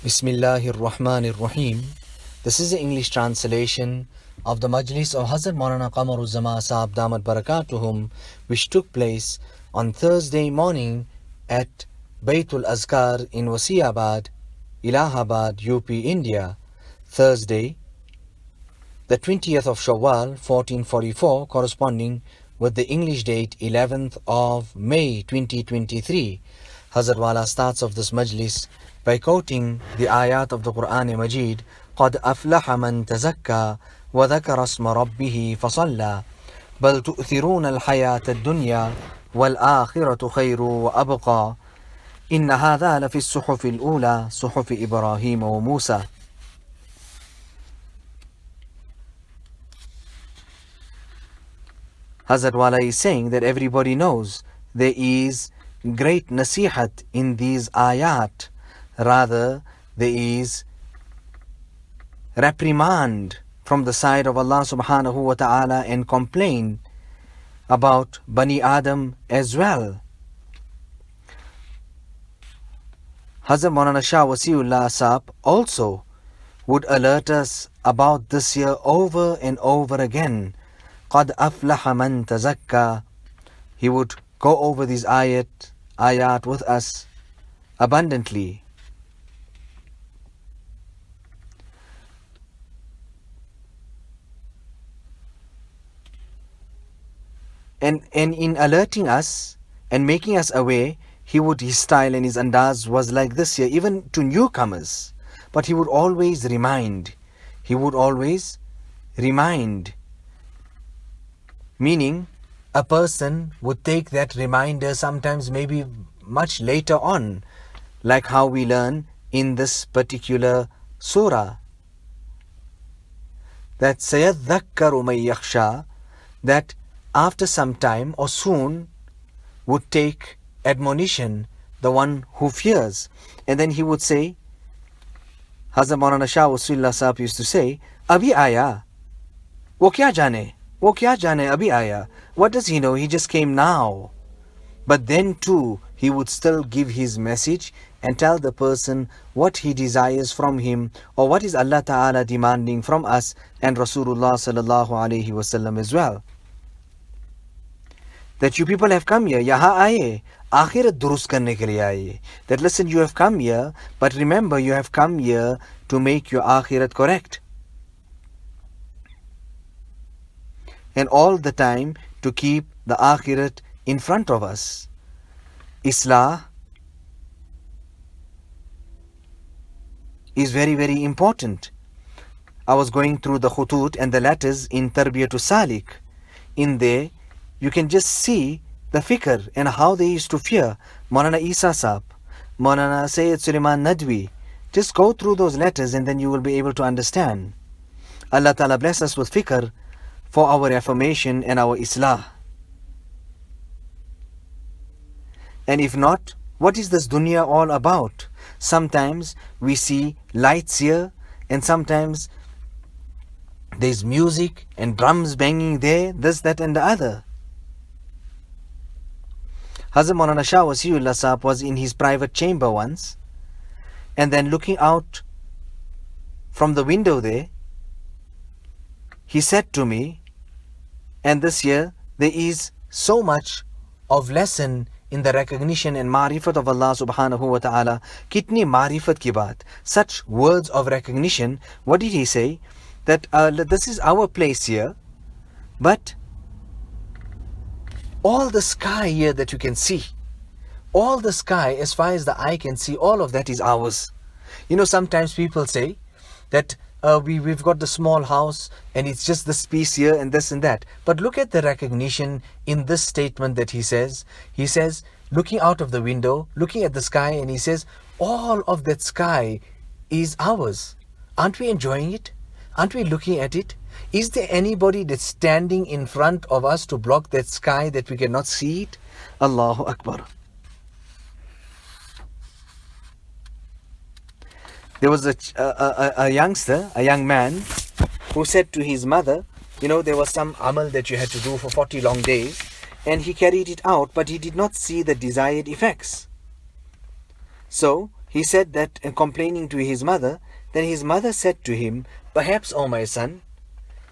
Bismillahir Rahmanir Rahim. This is the English translation of the Majlis of Hazrat MAULANA QAMAR UZZAMAN Saheb Damat Barakatuhum, which took place on Thursday morning at Baytul Azkar in Wasiabad, Allahabad, UP, India. Thursday, the 20th of Shawwal, 1444, corresponding with the English date 11th of May 2023. Hazrat Wala starts off this Majlis by quoting the ayat of the Quran Majid, قَدْ أَفْلَحَ مَنْ تَزَكَّى وَذَكَرَ اسْمَ رَبِّهِ فَصَلَّى بَلْ تُؤْثِرُونَ الْحَيَاةَ الدُّنْيَا وَالْآخِرَةُ خَيْرٌ وَأَبْقَى إِنَّ هَذَا لَفِي الصُّحُفِ الْأُولَى صُحُفِ إِبْرَاهِيمَ وَمُوسَى. Hazrat Wala is saying that everybody knows there is great nasihat in these ayat. Rather, there is reprimand from the side of Allah subhanahu wa ta'ala and complaint about Bani Adam as well. Hazrat Maulana Shah Wasiullah Sahab also would alert us about this year over and over again. قَدْ أَفْلَحَ مَنْ تَزَكَّى. He would go over these ayat with us abundantly. And in alerting us and making us aware, his style and his andaz was like this here, even to newcomers. But he would always remind. Meaning, a person would take that reminder sometimes maybe much later on, like how we learn in this particular surah. That سَيَذَّكَّرُ مَن يَخْشَى, that after some time or soon would take admonition the one who fears. And then he would say, Hazrat Maulana Shah Wasiullah Sahab used to say, Abhi aaya, wo kya jane abhi aaya. What does he know? He just came now. But then too, he would still give his message and tell the person what he desires from him, or what is Allah Ta'ala demanding from us and Rasulullah Sallallahu Alaihi Wasallam as well. That you people have come here, yaha aaye, akhirat durust karne ke liye aaye. That listen, you have come here, but remember you have come here to make your akhirat correct. And all the time to keep the akhirat in front of us. Islah is very, very important. I was going through the khutut and the letters in Tarbiyatu Salik. In there, you can just see the fikr and how they used to fear Maulana Isa Sahab, Maulana Sayyid Sulaiman Nadwi. Just go through those letters and then you will be able to understand. Allah Ta'ala bless us with fikr for our affirmation and our islah. And if not, what is this dunya all about? Sometimes we see lights here, and sometimes there's music and drums banging there, this, that and the other. Hazrat Maulana Shah Wasiullah Sahab was in his private chamber once, and then looking out from the window there, he said to me, and this year there is so much of lesson in the recognition and marifat of Allah subhanahu wa ta'ala. Kitni marifat ki baat, such words of recognition. What did he say? That this is our place here, but all the sky here that you can see, all the sky as far as the eye can see, all of that is ours. You know, sometimes people say that we've got the small house and it's just this piece here and this and that. But look at the recognition in this statement that he says. He says, looking out of the window, looking at the sky, and he says, all of that sky is ours. Aren't we enjoying it? Aren't we looking at it? Is there anybody that's standing in front of us to block that sky that we cannot see it? Allahu Akbar. There was a youngster, a young man, who said to his mother, you know, there was some amal that you had to do for 40 long days, and he carried it out, but he did not see the desired effects. So he said that, complaining to his mother, then his mother said to him, perhaps, O my son,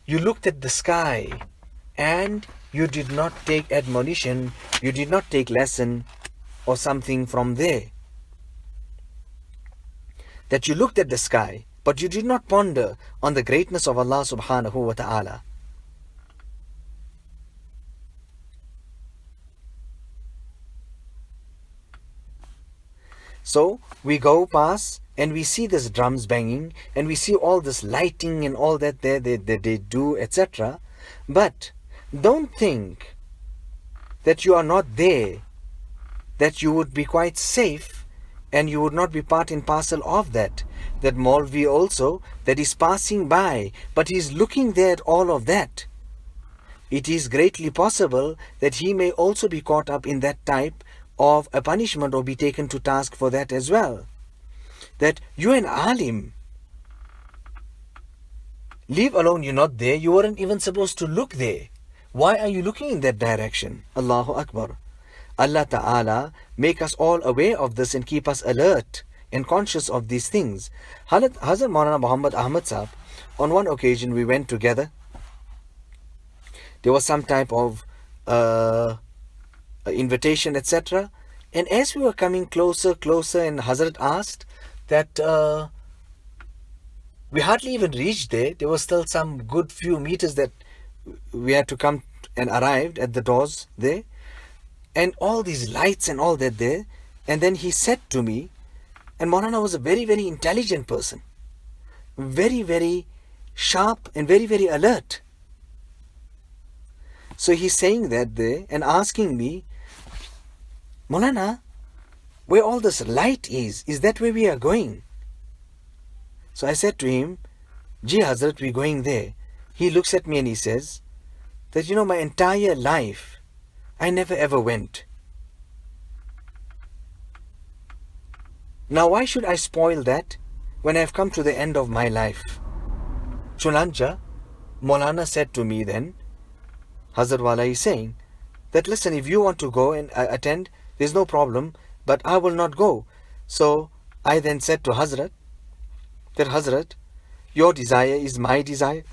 you looked at the sky and you did not take admonition, you did not take lesson or something from there. That you looked at the sky, but you did not ponder on the greatness of Allah subhanahu wa ta'ala. So we go past and we see this drums banging and we see all this lighting and all that they do, etc. But don't think that you are not there, that you would be quite safe and you would not be part and parcel of that. That Maulvi also, that is passing by, but he is looking there at all of that. It is greatly possible that he may also be caught up in that type of a punishment or be taken to task for that as well. That you an alim, leave alone you're not there, you weren't even supposed to look there. Why are you looking in that direction? Allahu Akbar. Allah Ta'ala make us all aware of this and keep us alert and conscious of these things. Hazrat Maulana Muhammad Ahmad Sahib, on one occasion we went together. There was some type of invitation, etc. And as we were coming closer, and Hazrat asked that we hardly even reached there. There was still some good few meters that we had to come and arrived at the doors there. And all these lights and all that there. And then he said to me, and Maulana was a very, very intelligent person. Very, very sharp and very, very alert. So he's saying that there and asking me, Maulana, where all this light is that where we are going? So I said to him, Ji Hazrat, we're going there. He looks at me and he says that, my entire life, I never ever went. Now why should I spoil that when I've come to the end of my life? Chunanja, Maulana said to me then, Hazrat Wala is saying that, listen, if you want to go and attend, there's no problem, but I will not go. So I then said to Hazrat, that Hazrat, your desire is my desire.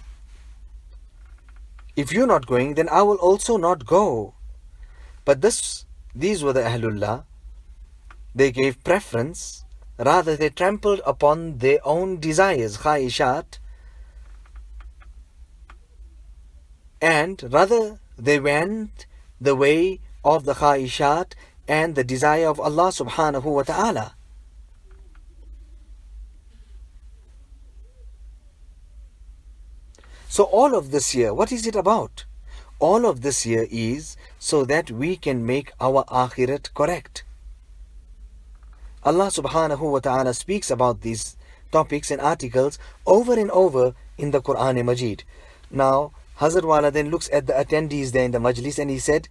If you're not going, then I will also not go. But these were the Ahlullah. They gave preference, rather they trampled upon their own desires, khaishat, and rather they went the way of the khaishat and the desire of Allah subhanahu wa ta'ala. So all of this here, what is it about? All of this here is so that we can make our akhirat correct. Allah subhanahu wa ta'ala speaks about these topics and articles over and over in the Quran Majid. Now, Hazrat Wala then looks at the attendees there in the Majlis and he said,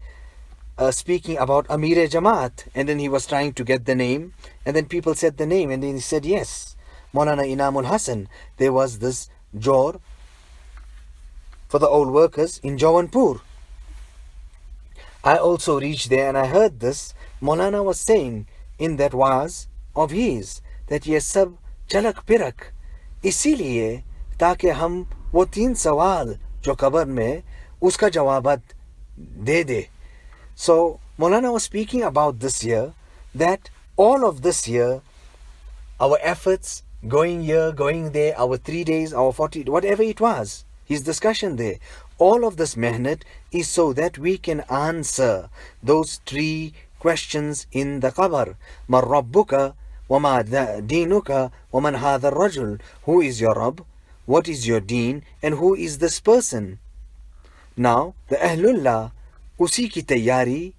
speaking about Amir Jamaat, and then he was trying to get the name, and then people said the name, and then he said, yes, Maulana Inamul Hasan, there was this Jor for the old workers in Jawanpur. I also reached there and I heard this. Maulana was saying in that waz of his that ye sab chalak pirak, isiliye taake hum wo teen sawal jo kabar mein uska jawabat de de. So Maulana was speaking about this year, that all of this year, our efforts, going here, going there, our 3 days, our 40, whatever it was, his discussion there, all of this mehnat is so that we can answer those 3 questions in the qabr. Man rabbuka, wa ma dinuka, wa man hadha rajul. Who is your Rabb? What is your deen? And who is this person? Now, the Ahlullah, उसी की तैयारी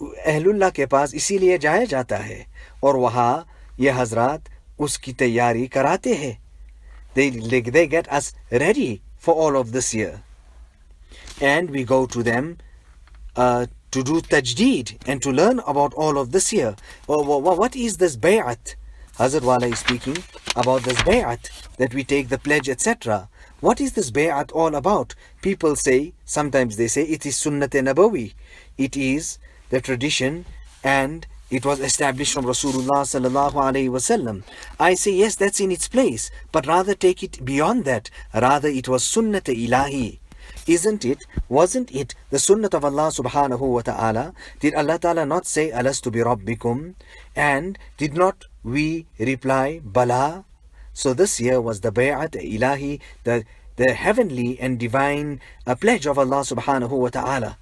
अहलुल्लाह के पास इसीलिए जाया जाता है और वहाँ ये हजरात उसकी तैयारी कराते हैं. They get us ready for all of this year. And we go to them to do tajdeed and to learn about all of this year. What is this bay'at? Hazrat Wala is speaking about this bay'at, that we take the pledge, etc. What is this bay'at all about? People say, sometimes they say, it is sunnat nabawi. It is the tradition and it was established from Rasulullah sallallahu alaihi wasallam. I say yes, that's in its place, but rather take it beyond that. Rather, it was sunnat ilahi. Isn't it? Wasn't it the sunnat of Allah subhanahu wa ta'ala? Did Allah ta'ala not say, Alastu bi rabbikum? And did not we reply, Bala? So this here was the bay'at ilahi, the heavenly and divine pledge of Allah subhanahu wa ta'ala.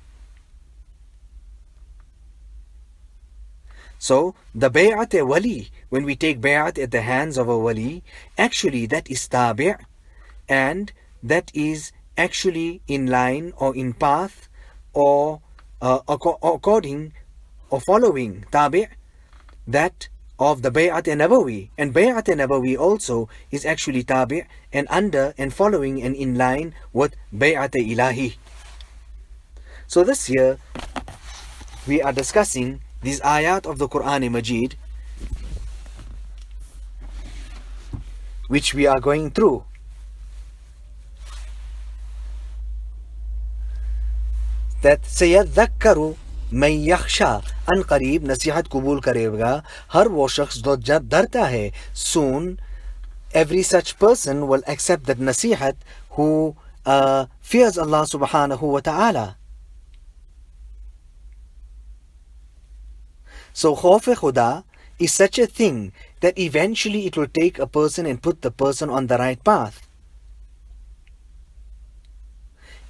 So the bay'at wali, when we take bay'at at the hands of a wali, actually that is tabi', and that is actually in line or in path or according or following tabi' that of the bay'at nabawi. And bay'at nabawi also is actually tabi' and under and following and in line with bay'at ilahi. So this year we are discussing these ayat of the Quran Majid, which we are going through. That sayadhakkaru man yakhsha, an qareeb nasihat qabul karega har wo shakhs jo darta hai. Soon every such person will accept that nasihat who fears Allah subhanahu wa ta'ala. So khawf-e khuda is such a thing that eventually it will take a person and put the person on the right path.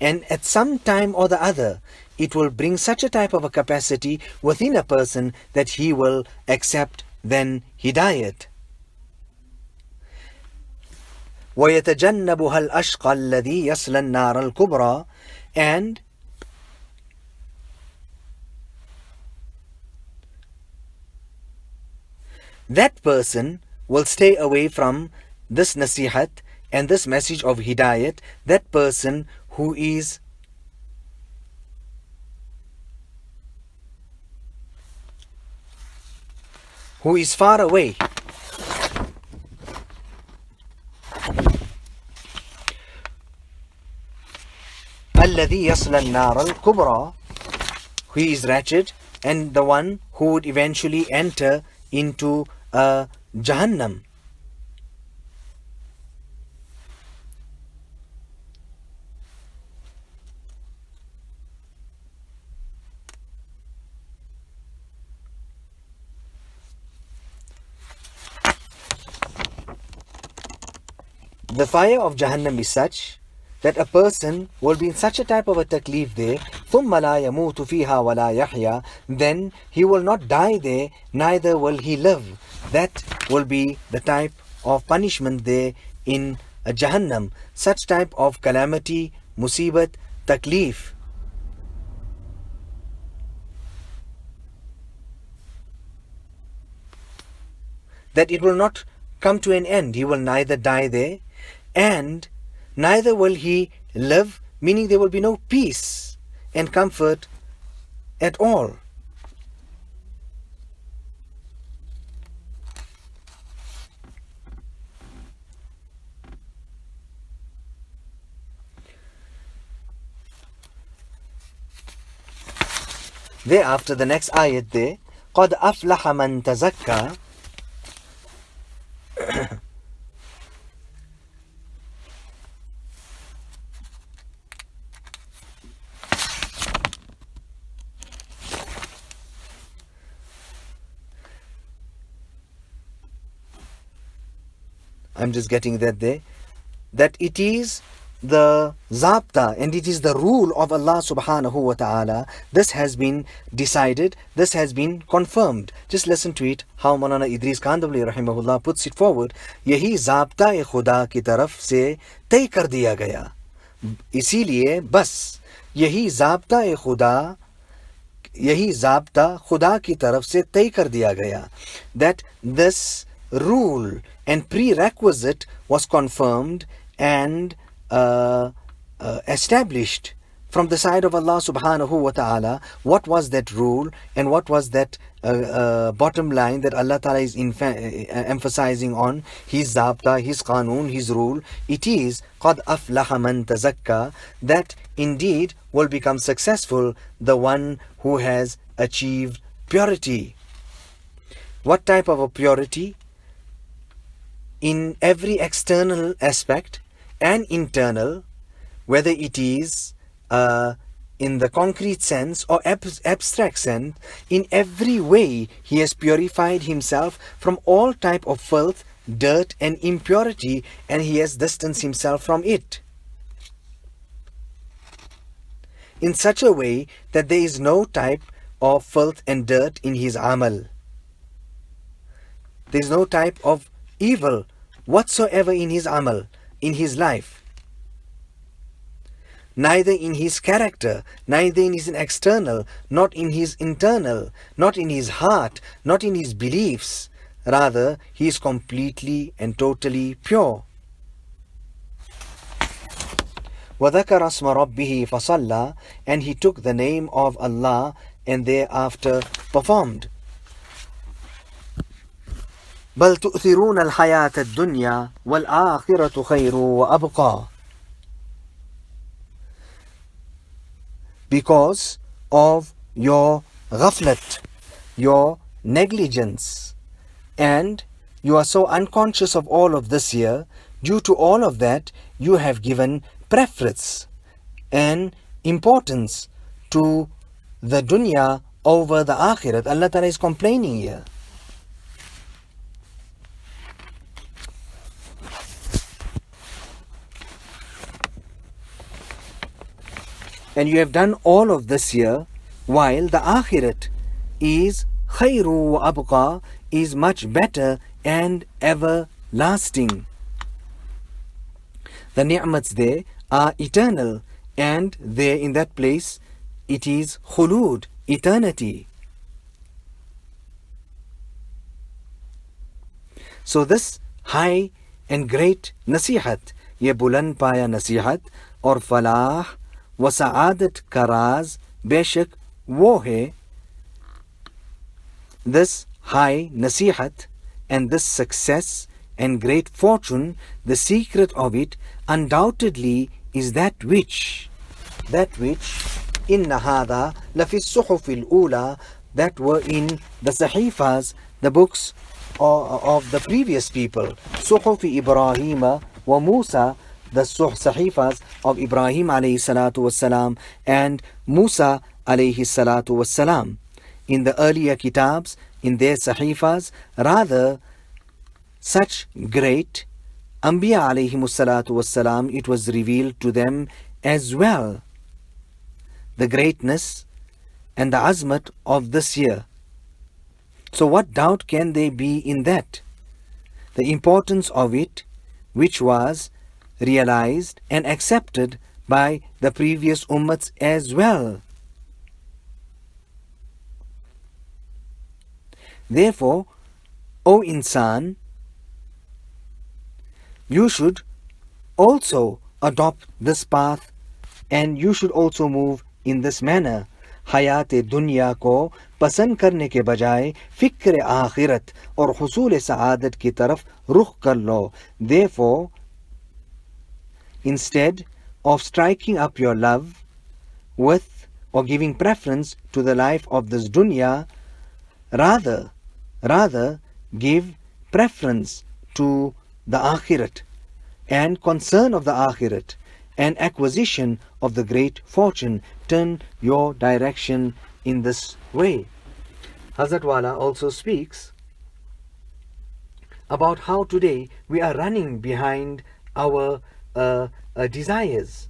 And at some time or the other, it will bring such a type of a capacity within a person that he will accept then hidayat. وَيَتَجَنَّبُهَا الْأَشْقَى الَّذِي يَصْلَى النَّارَ الْكُبْرَى. And that person will stay away from this nasihat and this message of hidayat, that person who is far away. الذي يصل النار الكبرى, who is wretched, and the one who would eventually enter into Jahannam. The fire of Jahannam is such that a person will be in such a type of a taklif there, ثُمَّ لَا يَمُوتُ فِيهَا وَلَا يَحْيَا, then he will not die there, neither will he live. That will be the type of punishment there in Jahannam. Such type of calamity, musibat, taklif. That it will not come to an end. He will neither die there, and neither will he live, meaning there will be no peace and comfort at all. Thereafter, the next ayat there, قَدْ أَفْلَحَ مَنْ تَزَكَّى. I'm just getting that there, that it is the zabta and it is the rule of Allah subhanahu wa ta'ala. This has been decided, this has been confirmed. Just listen to it, how Maulana Idris Kandavli rahimahullah puts it forward. Yahi zabta-e khuda ki taraf se tay kar diya gaya. Isiliye bas yahi zabta-e khuda, yahi zabta khuda ki taraf se tay kar diya gaya. That this rule and prerequisite was confirmed and established from the side of Allah subhanahu wa ta'ala. What was that rule and what was that bottom line that Allah ta'ala is emphasizing on? His zabta, his qanoon, his rule. It is قَدْ أَفْلَحَ مَنْ تَزَكَّى, that indeed will become successful the one who has achieved purity. What type of a purity? In every external aspect and internal, whether it is in the concrete sense or abstract sense, in every way he has purified himself from all type of filth, dirt and impurity, and he has distanced himself from it in such a way that there is no type of filth and dirt in his amal. There is no type of evil whatsoever in his amal, in his life. Neither in his character, neither in his external, not in his internal, not in his heart, not in his beliefs. Rather, he is completely and totally pure. وَذَكَرَ اسْمَ رَبِّهِ فَصَلَّى, and he took the name of Allah and thereafter performed. بَلْ تُؤْثِرُونَ الْحَيَاةَ الدُّنْيَا وَالْآخِرَةُ خَيْرٌ وَأَبْقَى. Because of your ghaflat, your negligence, and you are so unconscious of all of this here, due to all of that, you have given preference and importance to the dunya over the akhirat. Allah Ta'ala is complaining here. And you have done all of this here, while the akhirat is khayru wa abqa, is much better and everlasting. The ni'mats there are eternal, and there in that place it is khulud, eternity. So this high and great nasihat, ye buland paya nasihat और फलाह व सआदत का राज बेशक वो है. This high nasihat and this success and great fortune, the secret of it undoubtedly is that which inna hadha lafi suhufil ula, that were in the sahifas, the books of the previous people, suhufi Ibrahima wa Musa, the sahifas of Ibrahim alayhi salatu wassalam and Musa alayhi salatu wassalam. In the earlier kitabs, in their sahifas, rather such great Anbiya alayhimu salatu wassalam, it was revealed to them as well. The greatness and the azmat of this year. So what doubt can there be in that? The importance of it, which was realized and accepted by the previous ummats as well. Therefore, O insan, you should also adopt this path and you should also move in this manner. हयात दुनिया को पसंद करने के बजाय फिक्र आखिरत और हुसूल सआदत की तरफ रुख कर लो. Therefore, instead of striking up your love with or giving preference to the life of this dunya, rather give preference to the akhirat and concern of the akhirat and acquisition of the great fortune. Turn your direction in this way. Hazrat Wala also speaks about how today we are running behind our desires.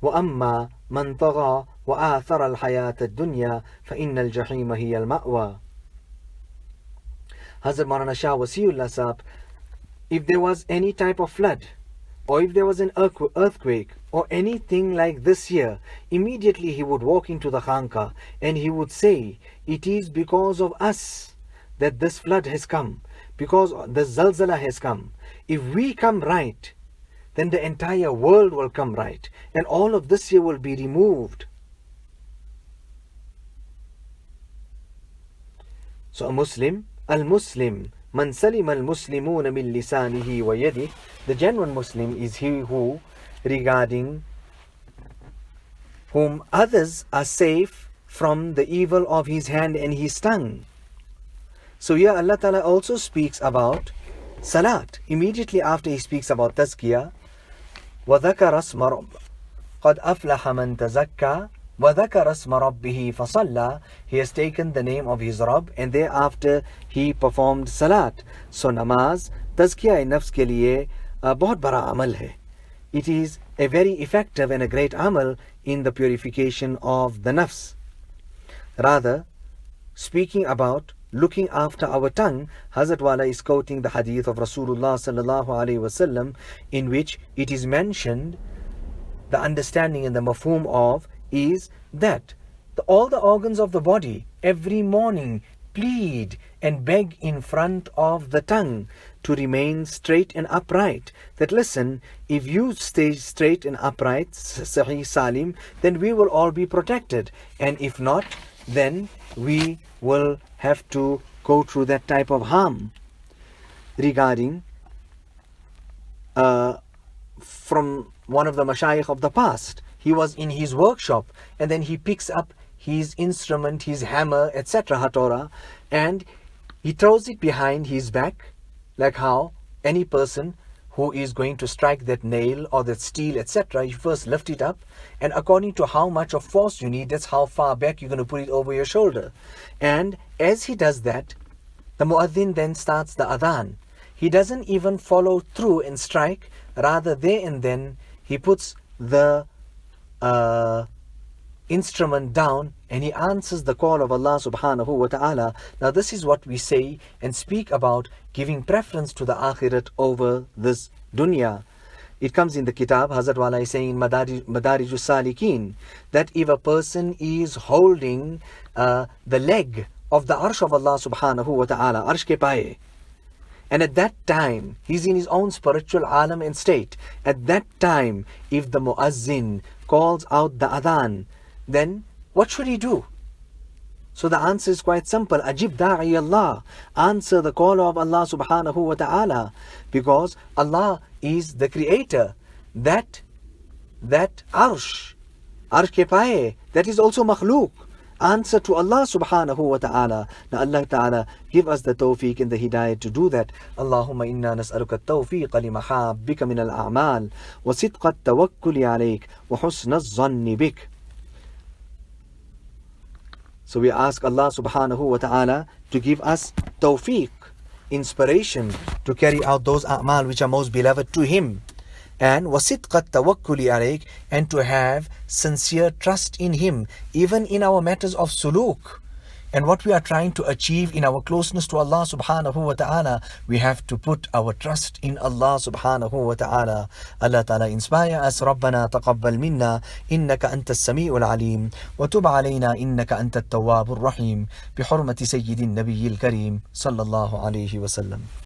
وَأَمَّا مَنْ طَغَى وَآثَرَ الْحَيَاةَ الدُّنْيَا فَإِنَّ الْجَحِيمَ هِيَ الْمَأْوَى. Hazrat Maulana Shah Wasiullah Sahab, if there was any type of flood, or if there was an earthquake, or anything like this here, immediately he would walk into the khanqa and he would say, it is because of us that this flood has come, because the zalzala has come. If we come right, then the entire world will come right, and all of this here will be removed. So a Muslim, al-Muslim, man salim al-Muslimuna min lisanihi wa yadihi, the genuine Muslim is he who, regarding whom others are safe from the evil of his hand and his tongue. So here Allah Ta'ala also speaks about salat. Immediately after he speaks about tazkiyah, وَذَكَرَ اسْمَ رَبِّهِ قَدْ أَفْلَحَ مَنْ تَزَكَّى وَذَكَرَ اسْمَ رَبِّهِ فَصَلَّى. He has taken the name of his Rabb, and thereafter he performed salat. So namaz, tazkiyah nafs ke liye bahut bada amal hai. It is a very effective and a great amal in the purification of the nafs. Rather, speaking about looking after our tongue, Hazrat Wala is quoting the hadith of Rasulullah sallallahu alaihi wasallam, in which it is mentioned, the understanding and the mafhum of is that all the organs of the body every morning plead and beg in front of the tongue to remain straight and upright. That listen, if you stay straight and upright, Sahih Salim, then we will all be protected, and if not, then we will have to go through that type of harm. Regarding from one of the mashayikh of the past, he was in his workshop and then he picks up his instrument, his hammer, etc., hatora, and he throws it behind his back, like how any person who is going to strike that nail or that steel, etc., you first lift it up, and according to how much of force you need, that's how far back you're going to put it over your shoulder. And as he does that, the muaddin then starts the adhan. He doesn't even follow through and strike, rather there and then he puts the instrument down and he answers the call of Allah subhanahu wa ta'ala. Now this is what we say and speak about giving preference to the akhirat over this dunya. It comes in the kitab, Hazrat Wala is saying in Madarij Salikin, that if a person is holding the leg of the arsh of Allah subhanahu wa ta'ala, arsh ke paaye, and at that time he's in his own spiritual alam and state, at that time if the muazzin calls out the adhan, then what should he do? So the answer is quite simple. Ajib da'i Allah. Answer the call of Allah subhanahu wa ta'ala. Because Allah is the creator. That arsh ke paaye, that is also makhluk. Answer to Allah subhanahu wa ta'ala. Now Allah ta'ala give us the tawfiq and the hidayah to do that. Allahumma inna nas'aluka at-tawfiq li mahabbika min al-a'mal wa sidqa at-tawakkuli alayk wa husna az-zanni bik. So we ask Allah subhanahu wa ta'ala to give us tawfiq, inspiration to carry out those a'mal which are most beloved to Him. And wasidqat tawakkuli alayk, and to have sincere trust in Him, even in our matters of suluk. And what we are trying to achieve in our closeness to Allah subhanahu wa ta'ala, we have to put our trust in Allah subhanahu wa ta'ala. Allah ta'ala inspire us. Rabbana taqabbal minna innaka antas sami'ul alim wa tub alayna innaka antat tawwabur rahim bi hurmati sayyidin nabiyyil kareem sallallahu alayhi wa sallam.